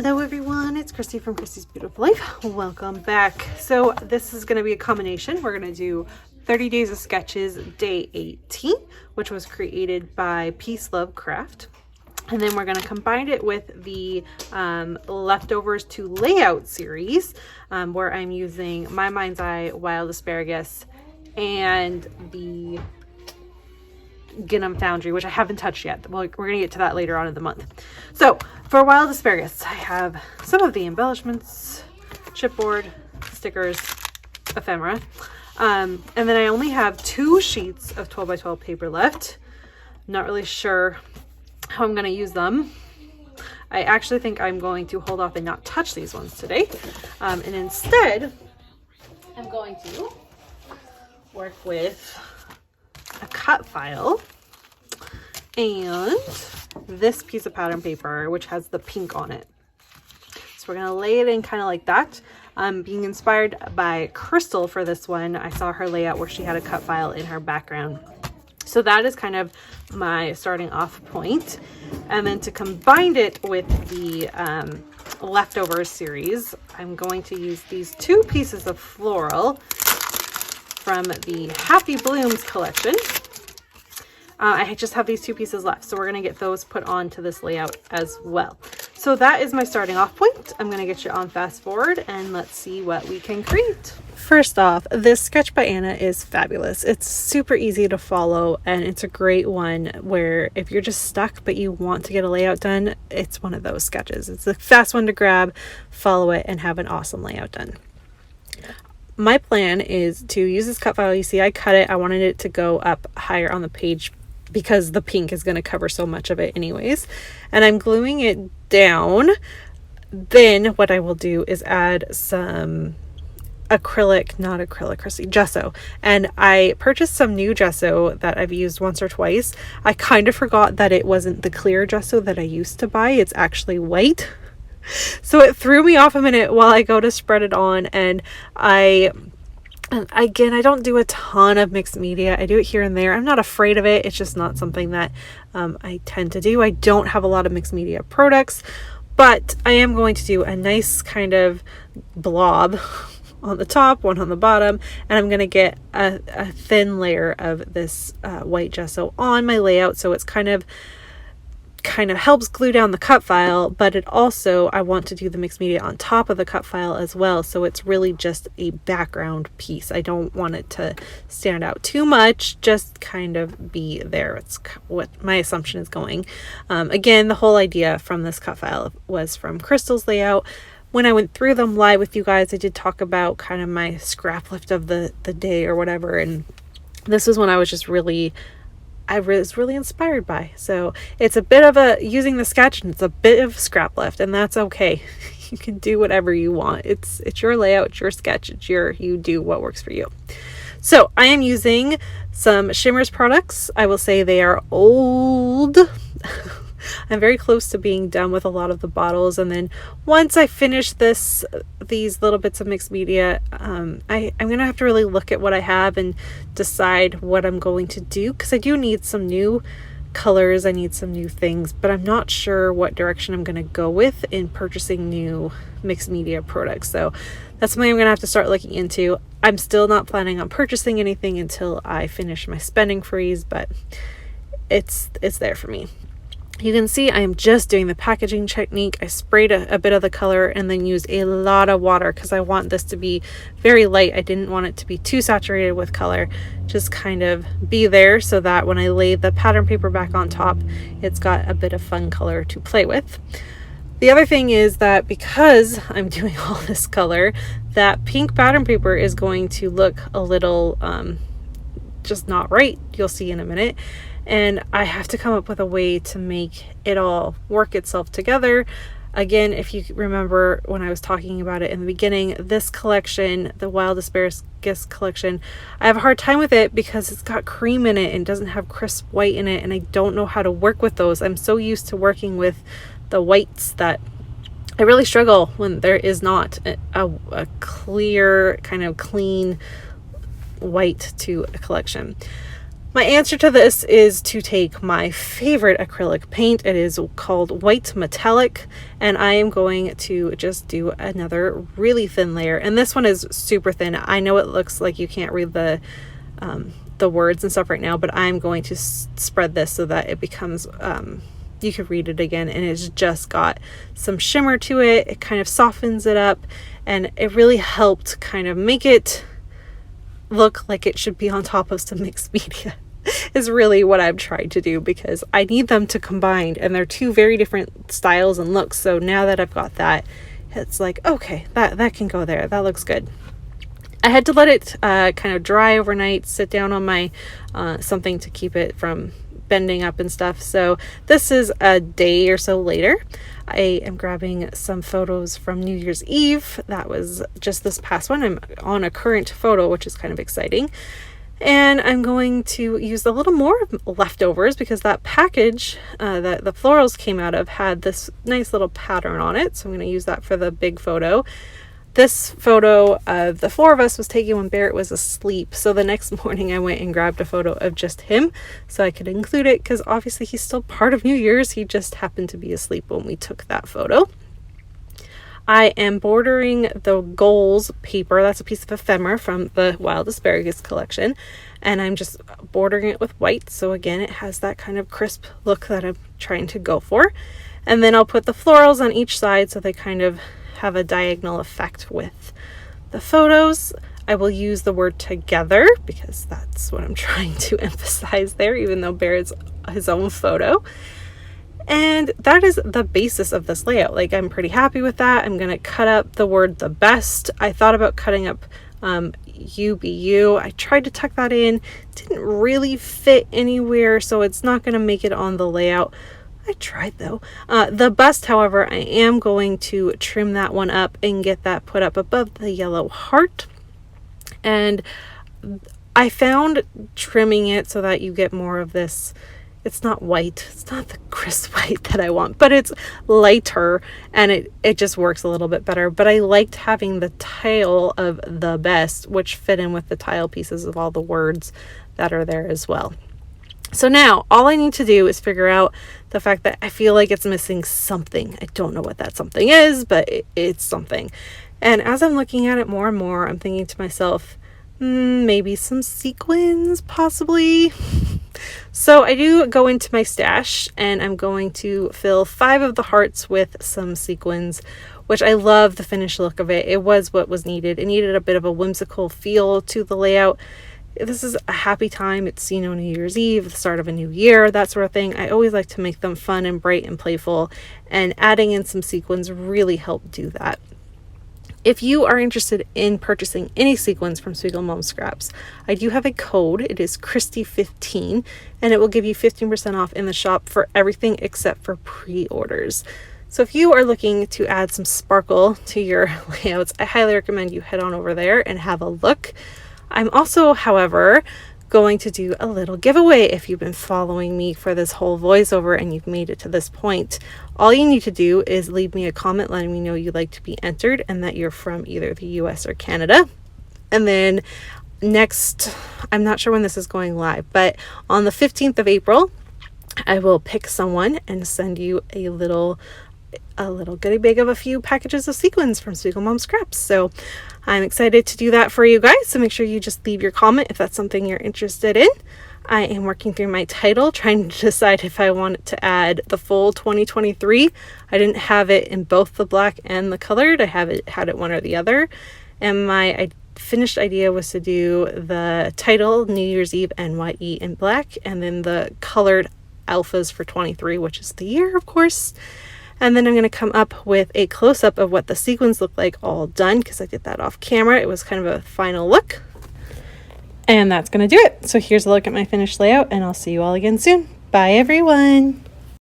Hello everyone, it's Christy from Christy's Beautiful Life. Welcome back. So this is going to be a combination. We're going to do 30 Days of Sketches Day 18, which was created by Peace Love Craft. And then we're going to combine it with the Leftovers to Layout series, where I'm using My Mind's Eye Wild Asparagus and the Gingham Foundry, which I haven't touched yet. We're going to get to that later on in the month. So for Wild Asparagus, I have some of the embellishments, chipboard, stickers, ephemera, and then I only have 2 sheets of 12 by 12 paper left. Not really sure how I'm going to use them. I actually think I'm going to hold off and not touch these ones today, and instead I'm going to work with a cut file and this piece of pattern paper, which has the pink on it. So we're gonna lay it in kind of like that. Being inspired by Crystal for this one, I saw her layout where she had a cut file in her background. So that is kind of my starting off point. And then to combine it with the Leftovers series, I'm going to use these 2 pieces of floral from the Happy Blooms collection. I just have these 2 pieces left, so we're going to get those put onto this layout as well. So that is my starting off point. I'm going to get you on fast forward and let's see what we can create. First off, this sketch by Anna is fabulous. It's super easy to follow and it's a great one where if you're just stuck but you want to get a layout done, it's one of those sketches. It's a fast one to grab, follow it, and have an awesome layout done. My plan is to use this cut file. You see I cut it. I wanted it to go up higher on the page because the pink is going to cover so much of it anyways. And I'm gluing it down. Then what I will do is add some gesso. And I purchased some new gesso that I've used once or twice. I kind of forgot that it wasn't the clear gesso that I used to buy. It's actually white. So it threw me off a minute while I go to spread it on, and I don't do a ton of mixed media. I do it here and there. I'm not afraid of it. It's just not something that I tend to do. I don't have a lot of mixed media products, but I am going to do a nice kind of blob on the top, one on the bottom, and I'm going to get a thin layer of this white gesso on my layout, so it's kind of helps glue down the cut file, but it also, I want to do the mixed media on top of the cut file as well, so it's really just a background piece. I don't want it to stand out too much, just kind of be there. It's what my assumption is going. Again, the whole idea from this cut file was from Crystal's layout. When I went through them live with you guys, I did talk about kind of my scrap lift of the day or whatever, and this was when I was really inspired by. So it's a bit of using the sketch, and it's a bit of scrap lift, and that's okay. You can do whatever you want. It's your layout, it's your sketch, you do what works for you. So I am using some Shimmers products. I will say they are old. I'm very close to being done with a lot of the bottles, and then once I finish these little bits of mixed media, I'm gonna have to really look at what I have and decide what I'm going to do, because I do need some new colors, I need some new things, but I'm not sure what direction I'm gonna go with in purchasing new mixed media products. So that's something I'm gonna have to start looking into. I'm still not planning on purchasing anything until I finish my spending freeze, but it's there for me. You can see I am just doing the packaging technique. I sprayed a bit of the color and then used a lot of water because I want this to be very light. I didn't want it to be too saturated with color. Just kind of be there so that when I lay the pattern paper back on top, it's got a bit of fun color to play with. The other thing is that because I'm doing all this color, that pink pattern paper is going to look a little just not right. You'll see in a minute. And I have to come up with a way to make it all work itself together. Again, if you remember when I was talking about it in the beginning, this collection, the Wild Asparagus collection, I have a hard time with it because it's got cream in it and doesn't have crisp white in it, and I don't know how to work with those. I'm so used to working with the whites that I really struggle when there is not a clear, kind of clean white to a collection. My answer to this is to take my favorite acrylic paint. It is called White Metallic, and I am going to just do another really thin layer. And this one is super thin. I know it looks like you can't read the words and stuff right now, but I'm going to spread this so that it becomes, you can read it again, and it's just got some shimmer to it. It kind of softens it up, and it really helped kind of make it look like it should be on top of some mixed media is really what I'm trying to do, because I need them to combine, and they're two very different styles and looks. So now that I've got that, it's like, okay, that can go there. That looks good. I had to let it kind of dry overnight, sit down on my something to keep it from bending up and stuff. So this is a day or so later. I am grabbing some photos from New Year's Eve. That was just this past one. I'm on a current photo, which is kind of exciting. And I'm going to use a little more leftovers, because that package that the florals came out of had this nice little pattern on it. So I'm going to use that for the big photo. This photo of the four of us was taken when Barrett was asleep. So the next morning I went and grabbed a photo of just him so I could include it, because obviously he's still part of New Year's. He just happened to be asleep when we took that photo. I am bordering the goals paper. That's a piece of ephemera from the Wild Asparagus collection. And I'm just bordering it with white. So again, it has that kind of crisp look that I'm trying to go for. And then I'll put the florals on each side so they kind of have a diagonal effect with the photos. I will use the word together because that's what I'm trying to emphasize there, even though Barrett's his own photo. And that is the basis of this layout. Like, I'm pretty happy with that. I'm going to cut up the word the best. I thought about cutting up UBU. I tried to tuck that in. Didn't really fit anywhere, so it's not going to make it on the layout. I tried though. The bust, however, I am going to trim that one up and get that put up above the yellow heart. And I found trimming it so that you get more of this. It's not white. It's not the crisp white that I want, but it's lighter, and it just works a little bit better. But I liked having the tile of the best, which fit in with the tile pieces of all the words that are there as well. So now all I need to do is figure out the fact that I feel like it's missing something. I don't know what that something is, but it's something. And as I'm looking at it more and more, I'm thinking to myself, maybe some sequins, possibly. So I do go into my stash, and I'm going to fill 5 of the hearts with some sequins, which I love the finished look of it. It was what was needed. It needed a bit of a whimsical feel to the layout. This is a happy time. It's, New Year's Eve, the start of a new year, that sort of thing. I always like to make them fun and bright and playful, and adding in some sequins really helped do that. If you are interested in purchasing any sequins from Spiegel Mom Scraps, I do have a code. It is Christy15, and it will give you 15% off in the shop for everything except for pre-orders. So if you are looking to add some sparkle to your layouts, I highly recommend you head on over there and have a look. I'm also, however, going to do a little giveaway. If you've been following me for this whole voiceover and you've made it to this point, all you need to do is leave me a comment letting me know you'd like to be entered and that you're from either the US or Canada. And then next, I'm not sure when this is going live, but on the 15th of April, I will pick someone and send you a little goodie bag of a few packages of sequins from Spiegel Mom Scraps. So I'm excited to do that for you guys. So make sure you just leave your comment if that's something you're interested in. I am working through my title, trying to decide if I want to add the full 2023. I didn't have it in both the black and the colored. I had it one or the other. And my finished idea was to do the title, New Year's Eve NYE in black, and then the colored alphas for 23, which is the year, of course. And then I'm going to come up with a close-up of what the sequins look like all done, because I did that off camera. It was kind of a final look. And that's going to do it. So here's a look at my finished layout, and I'll see you all again soon. Bye, everyone.